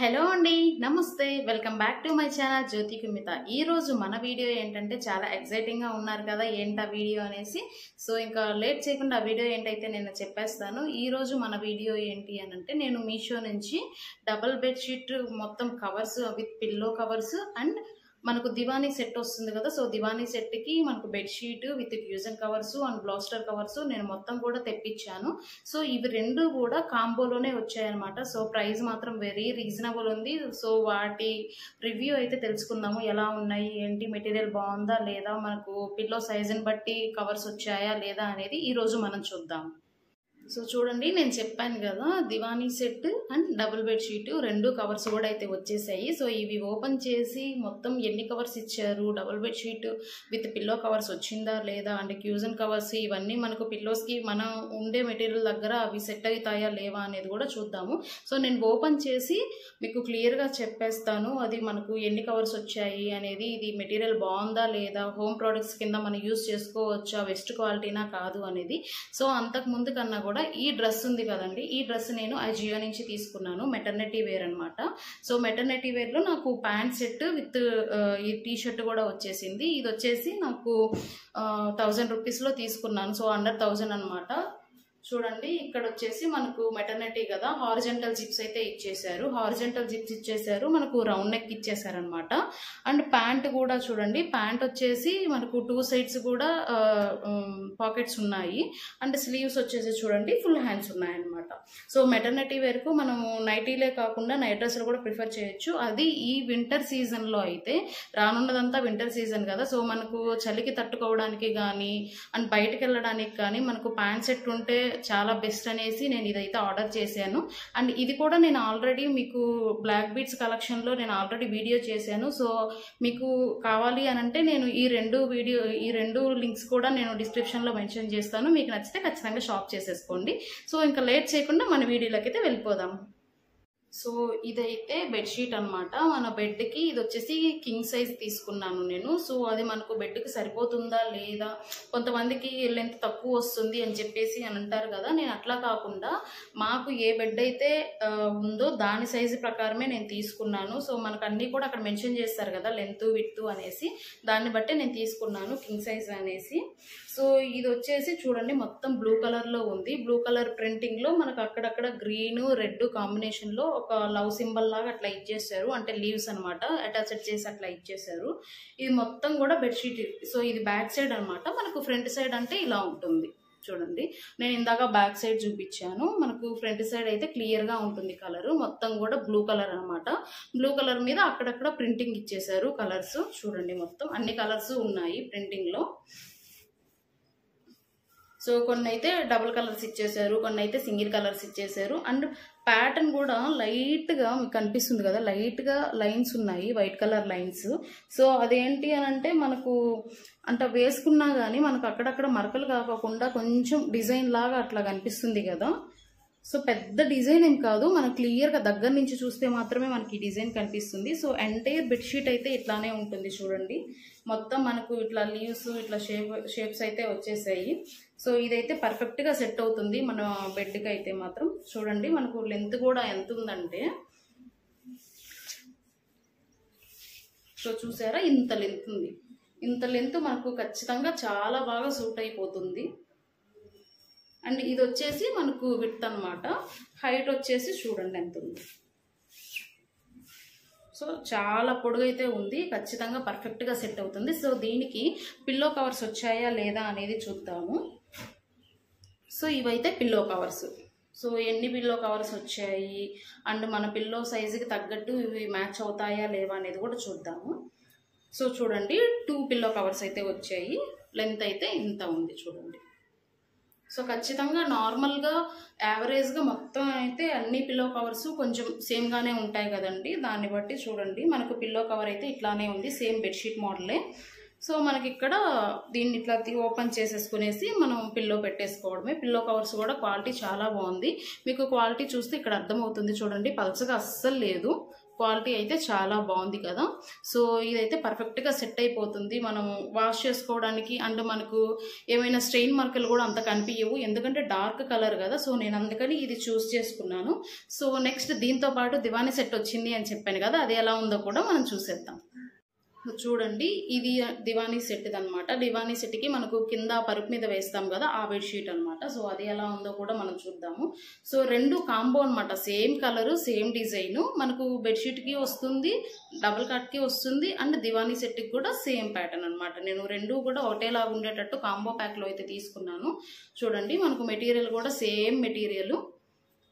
Hello అండి, నమస్తే. Welcome back to my channel Jyothi Kumitha. ఈ రోజు మన వీడియో ఏంటంటే చాలా ఎక్సైటింగ్ గా ఉన్నారు కదా, ఏంటి ఆ వీడియో అనేసి. సో ఇంకా లేట్ చేయకుండా ఆ వీడియో ఏంటైతే నేను చెప్పేస్తాను. ఈ రోజు మన వీడియో ఏంటి అని అంటే, నేను మీషో నుంచి డబుల్ బెడ్షీట్ మొత్తం covers with pillow covers and మనకు దివానీ సెట్ వస్తుంది కదా. సో దివానీ సెట్ కి మనకు bedsheet with fusion covers and blaster covers నేను మొత్తం కూడా తెప్పించాను. సో ఇవి రెండు కూడా కాంబోలోనే వచ్చాయన్నమాట. సో ప్రైస్ మాత్రం వెరీ రీజనబుల్ ఉంది. సో వాటి రివ్యూ అయితే తెలుసుకుందాము, ఎలా ఉన్నాయి, ఏంటి, మెటీరియల్ బాగుందా లేదా, మనకు పిల్లో సైజుని బట్టి కవర్స్ వచ్చాయా లేదా అనేది ఈ రోజు మనం చూద్దాం. సో చూడండి, నేను చెప్పాను కదా Diwani set and double bedsheet రెండు కవర్స్ కూడా అయితే వచ్చేసాయి. సో ఇవి ఓపెన్ చేసి మొత్తం ఎన్ని కవర్స్ ఇచ్చారు, double bedsheet with pillow covers వచ్చిందా లేదా, అంటే క్యూజన్ కవర్స్ ఇవన్నీ మనకు పిల్లోస్కి మనం ఉండే మెటీరియల్ దగ్గర అవి సెట్ అవుతాయా లేవా అనేది కూడా చూద్దాము. సో నేను ఓపెన్ చేసి మీకు క్లియర్గా చెప్పేస్తాను అది మనకు ఎన్ని కవర్స్ వచ్చాయి అనేది, ఇది మెటీరియల్ బాగుందా లేదా, హోమ్ ప్రోడక్ట్స్ కింద మనం యూజ్ చేసుకోవచ్చా, బెస్ట్ క్వాలిటీనా కాదు అనేది. సో అంతకు ముందు కన్నా కూడా ఈ డ్రెస్ ఉంది కదండి, ఈ డ్రెస్ నేను అజియో నుంచి తీసుకున్నాను, మెటర్నిటీ వేర్ అనమాట. సో మెటర్నిటీ వేర్ లో నాకు ప్యాంట్ సెట్ విత్ ఈ టీ షర్ట్ కూడా వచ్చేసింది. ఇది వచ్చేసి నాకు 1000 రూపీస్లో తీసుకున్నాను. సో అండర్ 1000 అనమాట. చూడండి, ఇక్కడ వచ్చేసి మనకు మెటర్నిటీ కదా, హారిజెంటల్ జిప్స్ అయితే ఇచ్చేసారు. హారిజెంటల్ జిప్స్ ఇచ్చేసారు, మనకు రౌండ్ నెక్ ఇచ్చేసారు అనమాట. అండ్ ప్యాంట్ కూడా చూడండి, ప్యాంట్ వచ్చేసి మనకు 2 సైడ్స్ కూడా పాకెట్స్ ఉన్నాయి. అండ్ స్లీవ్స్ వచ్చేసి చూడండి ఫుల్ హ్యాండ్స్ ఉన్నాయన్నమాట. సో మెటర్నిటీ వేర్కు మనము నైటీలే కాకుండా నైట్ డ్రెస్లు కూడా ప్రిఫర్ చేయొచ్చు. అది ఈ వింటర్ సీజన్లో అయితే, రానున్నదంతా వింటర్ సీజన్ కదా. సో మనకు చలికి తట్టుకోవడానికి కానీ అండ్ బయటకు వెళ్ళడానికి కానీ మనకు ప్యాంట్ సెట్ ఉంటే చాలా బెస్ట్ అనేసి నేను ఇదైతే ఆర్డర్ చేశాను. అండ్ ఇది కూడా నేను ఆల్రెడీ మీకు బ్లాక్ బీడ్స్ కలెక్షన్లో నేను ఆల్రెడీ వీడియో చేశాను. సో మీకు కావాలి అని అంటే నేను ఈ రెండు లింక్స్ కూడా నేను డిస్క్రిప్షన్లో మెన్షన్ చేస్తాను. మీకు నచ్చితే ఖచ్చితంగా షాప్ చేసేసుకోండి. సో ఇంకా లేట్ చేయకుండా మన వీడియోలోకి అయితే వెళ్ళిపోదాం. సో ఇదైతే బెడ్షీట్ అనమాట. మన బెడ్కి ఇది వచ్చేసి కింగ్ సైజ్ తీసుకున్నాను నేను. సో అది మనకు బెడ్కి సరిపోతుందా లేదా, కొంతమందికి లెంత్ తక్కువ వస్తుంది అని చెప్పేసి అని అంటారు కదా. నేను అట్లా కాకుండా మాకు ఏ బెడ్ అయితే ఉందో దాని సైజు ప్రకారమే నేను తీసుకున్నాను. సో మనకు అన్నీ కూడా అక్కడ మెన్షన్ చేస్తారు కదా, లెంత్ విడ్త్ అనేసి, దాన్ని బట్టే నేను తీసుకున్నాను కింగ్ సైజ్ అనేసి. సో ఇది వచ్చేసి చూడండి మొత్తం బ్లూ కలర్లో ఉంది. బ్లూ కలర్ ప్రింటింగ్లో మనకు అక్కడక్కడ గ్రీన్ రెడ్ కాంబినేషన్లో ఒక లవ్ సింబల్ లాగా అట్లా ఇచ్చేసారు, అంటే లీవ్స్ అనమాట అటాచ్డ్ చేసి అట్లా ఇచ్చేసారు. ఇది మొత్తం కూడా బెడ్షీట్. సో ఇది బ్యాక్ సైడ్ అనమాట. మనకు ఫ్రంట్ సైడ్ అంటే ఇలా ఉంటుంది. చూడండి, నేను ఇందాక బ్యాక్ సైడ్ చూపించాను, మనకు ఫ్రంట్ సైడ్ అయితే క్లియర్గా ఉంటుంది. కలర్ మొత్తం కూడా బ్లూ కలర్ అనమాట. బ్లూ కలర్ మీద అక్కడక్కడ ప్రింటింగ్ ఇచ్చేసారు కలర్స్. చూడండి మొత్తం అన్ని కలర్స్ ఉన్నాయి ప్రింటింగ్లో. సో కొన్ని అయితే డబుల్ కలర్స్ ఇచ్చేసారు, కొన్ని అయితే సింగిల్ కలర్స్ ఇచ్చేసారు. అండ్ ప్యాటర్న్ కూడా లైట్గా మీకు కనిపిస్తుంది కదా, లైట్గా లైన్స్ ఉన్నాయి, వైట్ కలర్ లైన్స్. సో అదేంటి అని అంటే, మనకు అంటే వేసుకున్నా కానీ మనకు అక్కడక్కడ మరకలు కాకుండా కొంచెం డిజైన్ లాగా అట్లా కనిపిస్తుంది కదా. సో పెద్ద డిజైన్ ఏం కాదు, మనకు క్లియర్గా దగ్గర నుంచి చూస్తే మాత్రమే మనకి ఈ డిజైన్ కనిపిస్తుంది. సో ఎంటైర్ బెడ్షీట్ అయితే ఇట్లానే ఉంటుంది. చూడండి మొత్తం మనకు ఇట్లా లీవ్స్ ఇట్లా షేప్స్ అయితే వచ్చేసాయి. సో ఇదైతే పర్ఫెక్ట్గా సెట్ అవుతుంది మన బెడ్కి అయితే మాత్రం. చూడండి మనకు లెంత్ కూడా ఎంత ఉందంటే, సో చూసారా ఇంత లెంత్ ఉంది. ఇంత లెంత్ మనకు ఖచ్చితంగా చాలా బాగా సూట్ అయిపోతుంది. అండ్ ఇది వచ్చేసి మనకు విడ్త్ అనమాట. హైట్ వచ్చేసి చూడండి ఎంత ఉంది. సో చాలా పొడుగైతే ఉంది, ఖచ్చితంగా పర్ఫెక్ట్గా సెట్ అవుతుంది. సో దీనికి పిల్లో కవర్స్ వచ్చాయా లేదా అనేది చూద్దాము. సో ఇవైతే పిల్లో కవర్స్. సో ఎన్ని పిల్లో కవర్స్ వచ్చాయి అండ్ మన పిల్లో సైజుకి తగ్గట్టు ఇవి మ్యాచ్ అవుతాయా లేవా అనేది కూడా చూద్దాము. సో చూడండి 2 పిల్లో కవర్స్ అయితే వచ్చాయి. లెంత్ అయితే ఇంత ఉంది చూడండి. సో ఖచ్చితంగా నార్మల్గా యావరేజ్గా మొత్తం అయితే అన్ని పిల్లో కవర్స్ కొంచెం సేమ్గానే ఉంటాయి కదండి. దాన్ని బట్టి చూడండి మనకు పిల్లో కవర్ అయితే ఇట్లానే ఉంది, సేమ్ బెడ్షీట్ మోడలే. సో మనకి ఇక్కడ దీన్ని ఇట్లా ఓపెన్ చేసేసుకునేసి మనం పిల్లో పెట్టేసుకోవడమే. పిల్లో కవర్స్ కూడా క్వాలిటీ చాలా బాగుంది. మీకు క్వాలిటీ చూస్తే ఇక్కడ అర్థమవుతుంది. చూడండి పల్చగా అస్సలు లేదు, క్వాలిటీ అయితే చాలా బాగుంది కదా. సో ఇదైతే పర్ఫెక్ట్గా సెట్ అయిపోతుంది మనం వాష్ చేసుకోవడానికి. అండ్ మనకు ఏమైనా స్ట్రెయిన్ మార్కులు కూడా అంత కనిపించవు, ఎందుకంటే డార్క్ కలర్ కదా. సో నేను అందుకని ఇది చూస్ చేసుకున్నాను. సో నెక్స్ట్ దీంతో పాటు దివానీ సెట్ వచ్చింది అని చెప్పాను కదా, అది ఎలా ఉందో కూడా మనం చూసేద్దాం. చూడండి, ఇది దివానీ సెట్ అనమాట. దివానీ సెట్కి మనకు కింద పరుపు మీద వేస్తాం కదా, ఆ బెడ్షీట్ అనమాట. సో అది ఎలా ఉందో కూడా మనం చూద్దాము. సో రెండు కాంబో అనమాట, సేమ్ కలరు సేమ్ డిజైన్. మనకు బెడ్షీట్కి వస్తుంది, డబుల్ కాట్కి వస్తుంది, అండ్ దివానీ సెట్కి కూడా సేమ్ ప్యాటర్న్ అనమాట. నేను రెండు కూడా ఒకటేలాగా ఉండేటట్టు కాంబో ప్యాక్లో అయితే తీసుకున్నాను. చూడండి, మనకు మెటీరియల్ కూడా సేమ్ మెటీరియల్.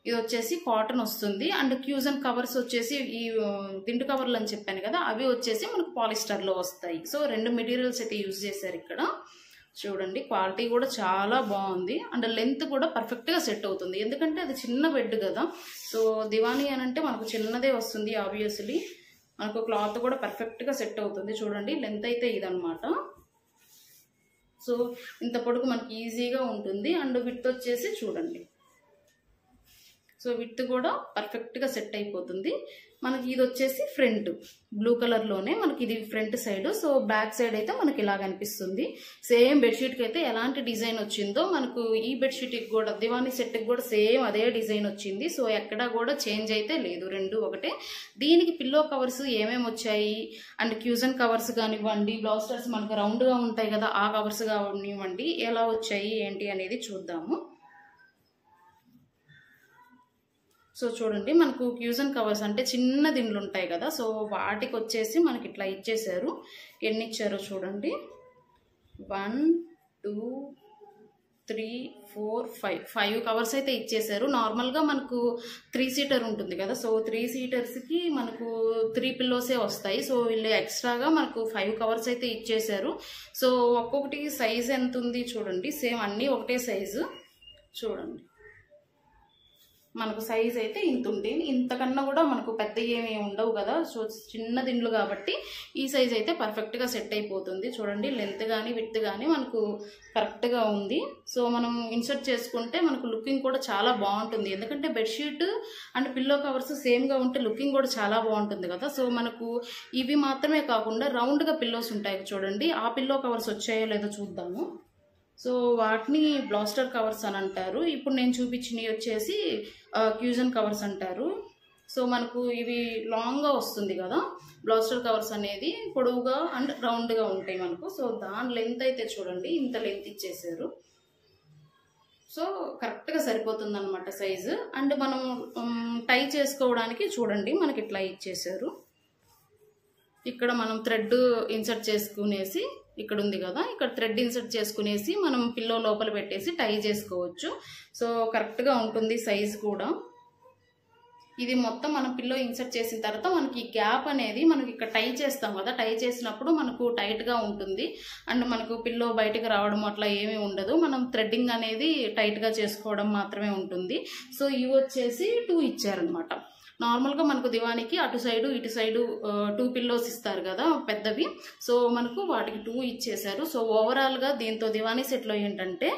ఇది వచ్చేసి కాటన్ వస్తుంది, అండ్ క్యూజన్ కవర్స్ వచ్చేసి ఈ దిండు కవర్లు అని చెప్పాను కదా, అవి వచ్చేసి మనకు పాలిస్టర్లో వస్తాయి. సో రెండు మెటీరియల్స్ అయితే యూజ్ చేశారు ఇక్కడ. చూడండి, క్వాలిటీ కూడా చాలా బాగుంది, అండ్ లెంత్ కూడా పర్ఫెక్ట్గా సెట్ అవుతుంది, ఎందుకంటే అది చిన్న బెడ్ కదా. సో దివానీ అని అంటే మనకు చిన్నదే వస్తుంది ఆబ్వియస్లీ. మనకు క్లాత్ కూడా పర్ఫెక్ట్గా సెట్ అవుతుంది. చూడండి, లెంత్ అయితే ఇదనమాట. సో ఇంత పొడుగు మనకి ఈజీగా ఉంటుంది, అండ్ విడ్త్ వచ్చేసి చూడండి, సో విత్ కూడా పర్ఫెక్ట్గా సెట్ అయిపోతుంది. మనకి ఇది వచ్చేసి ఫ్రంట్ బ్లూ కలర్లోనే మనకి ఇది front side. So back side అయితే మనకి ఇలా కనిపిస్తుంది. సేమ్ బెడ్షీట్కి అయితే ఎలాంటి డిజైన్ వచ్చిందో మనకు ఈ బెడ్షీట్కి కూడా దివానీ సెట్కి కూడా సేమ్ అదే డిజైన్ వచ్చింది. సో ఎక్కడా కూడా చేంజ్ అయితే లేదు, రెండు ఒకటే. దీనికి పిల్లో కవర్స్ ఏమేమి వచ్చాయి, అండ్ క్యూజన్ కవర్స్ కానివ్వండి, బ్లౌస్టర్స్ మనకు రౌండ్గా ఉంటాయి కదా, ఆ కవర్స్ కానివ్వండి, ఎలా వచ్చాయి ఏంటి అనేది చూద్దాము. సో చూడండి, మనకు క్యూజన్ కవర్స్ అంటే చిన్న దిండ్లు ఉంటాయి కదా, సో వాటికి వచ్చేసి మనకి ఇట్లా ఇచ్చేసారు. ఎన్ని ఇచ్చారో చూడండి, 1 2 3 4 5 కవర్స్ అయితే ఇచ్చేసారు. నార్మల్గా మనకు 3 సీటర్ ఉంటుంది కదా, సో 3 సీటర్స్కి మనకు 3 పిల్లోసే వస్తాయి. సో వీళ్ళు ఎక్స్ట్రాగా మనకు 5 కవర్స్ అయితే ఇచ్చేసారు. సో ఒక్కొక్కటి సైజ్ ఎంత ఉంది చూడండి, సేమ్ అన్నీ ఒకటే సైజు. చూడండి, మనకు సైజ్ అయితే ఇంత ఉంటుంది, ఇంతకన్నా కూడా మనకు పెద్ద ఏమీ ఉండవు కదా. సో చిన్న దిండ్లు కాబట్టి ఈ సైజ్ అయితే పర్ఫెక్ట్గా సెట్ అయిపోతుంది. చూడండి, లెంత్ కానీ విడ్త్ కానీ మనకు కరెక్ట్గా ఉంది. సో మనం ఇన్సర్ట్ చేసుకుంటే మనకు లుకింగ్ కూడా చాలా బాగుంటుంది, ఎందుకంటే బెడ్షీట్ అండ్ పిల్లో కవర్స్ సేమ్గా ఉంటే లుకింగ్ కూడా చాలా బాగుంటుంది కదా. సో మనకు ఇవి మాత్రమే కాకుండా రౌండ్గా పిల్లోస్ ఉంటాయి చూడండి, ఆ పిల్లో కవర్స్ వచ్చాయో లేదో చూద్దాము. సో వాటిని బ్లాస్టర్ కవర్స్ అని అంటారు. ఇప్పుడు నేను చూపించినవి వచ్చేసి క్యూజన్ కవర్స్ అంటారు. సో మనకు ఇవి లాంగ్గా వస్తుంది కదా, బ్లాస్టర్ కవర్స్ అనేది పొడవుగా అండ్ రౌండ్గా ఉంటాయి మనకు. సో దాని లెంత్ అయితే చూడండి, ఇంత లెంత్ ఇచ్చేసారు. సో కరెక్ట్గా సరిపోతుంది అనమాట సైజు. అండ్ మనం టై చేసుకోవడానికి చూడండి, మనకి ఇట్లా ఇచ్చేసారు. ఇక్కడ మనం థ్రెడ్ ఇన్సర్ట్ చేసుకునేసి, ఇక్కడ ఉంది కదా, ఇక్కడ థ్రెడ్ ఇన్సర్ట్ చేసుకునేసి మనం పిల్లో లోపల పెట్టేసి టై చేసుకోవచ్చు. సో కరెక్ట్గా ఉంటుంది సైజ్ కూడా. ఇది మొత్తం మనం పిల్లో ఇన్సర్ట్ చేసిన తర్వాత మనకి గ్యాప్ అనేది మనకి ఇక్కడ టై చేస్తాం కదా, టై చేసినప్పుడు మనకు టైట్గా ఉంటుంది, అండ్ మనకు పిల్లో బయటకు రావడం అట్లా ఏమీ ఉండదు. మనం థ్రెడ్డింగ్ అనేది టైట్గా చేసుకోవడం మాత్రమే ఉంటుంది. సో ఇవి వచ్చేసి 2 ఇచ్చారనమాట. నార్మల్గా మనకు దివానికి అటు సైడు ఇటు సైడు 2 పిల్లోస్ ఇస్తారు కదా పెద్దవి. సో మనకు వాటికి 2 ఇచ్చేసారు. సో ఓవరాల్గా దీంతో దివానీ సెట్లో ఏంటంటే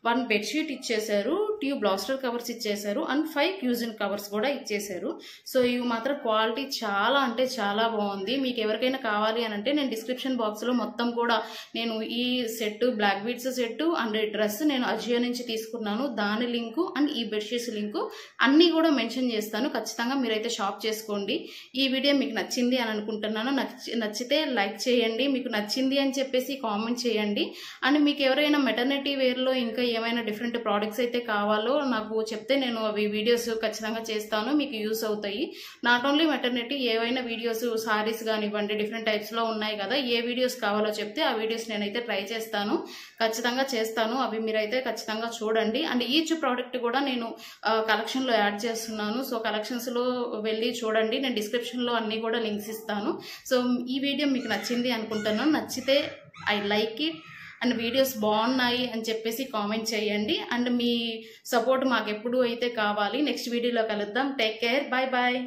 1 బెడ్షీట్ ఇచ్చేసారు, 2 బ్లాస్టర్ కవర్స్ ఇచ్చేసారు, అండ్ 5 క్యూజన్ కవర్స్ కూడా ఇచ్చేసారు. సో ఇవి మాత్రం క్వాలిటీ చాలా అంటే చాలా బాగుంది. మీకు ఎవరికైనా కావాలి అని అంటే నేను డిస్క్రిప్షన్ బాక్స్లో మొత్తం కూడా నేను ఈ set black beads set and dress నేను అజియో నుంచి తీసుకున్నాను, దాని లింకు అండ్ ఈ బెడ్షీట్స్ లింకు అన్నీ కూడా మెన్షన్ చేస్తాను. ఖచ్చితంగా మీరైతే షాప్ చేసుకోండి. ఈ వీడియో మీకు నచ్చింది అని అనుకుంటున్నాను. నచ్చితే లైక్ చేయండి, మీకు నచ్చింది అని చెప్పేసి కామెంట్ చేయండి. అండ్ మీకు ఎవరైనా మెటర్నిటీ వేర్లో ఇంకా ఏమైనా డిఫరెంట్ ప్రోడక్ట్స్ అయితే కావాలో నాకు చెప్తే నేను అవి వీడియోస్ ఖచ్చితంగా చేస్తాను, మీకు యూస్ అవుతాయి. నాట్ ఓన్లీ మెటర్నిటీ, ఏవైనా వీడియోస్ సారీస్ కానివ్వండి డిఫరెంట్ టైప్స్లో ఉన్నాయి కదా, ఏ వీడియోస్ కావాలో చెప్తే ఆ వీడియోస్ నేనైతే ట్రై చేస్తాను, ఖచ్చితంగా చేస్తాను. అవి మీరైతే ఖచ్చితంగా చూడండి. అండ్ ఈచ్ ప్రోడక్ట్ కూడా నేను కలెక్షన్లో యాడ్ చేస్తున్నాను. సో కలెక్షన్స్లో వెళ్ళి చూడండి, నేను డిస్క్రిప్షన్లో అన్నీ కూడా లింక్స్ ఇస్తాను. సో ఈ వీడియో మీకు నచ్చింది అనుకుంటున్నాను. నచ్చితే I like it and videos బాగున్నాయి అని చెప్పేసి కామెంట్ చేయండి. అండ్ మీ సపోర్ట్ మాకు ఎప్పుడు అయితే కావాలి. నెక్స్ట్ వీడియోలో కలుద్దాం. Take care, bye bye.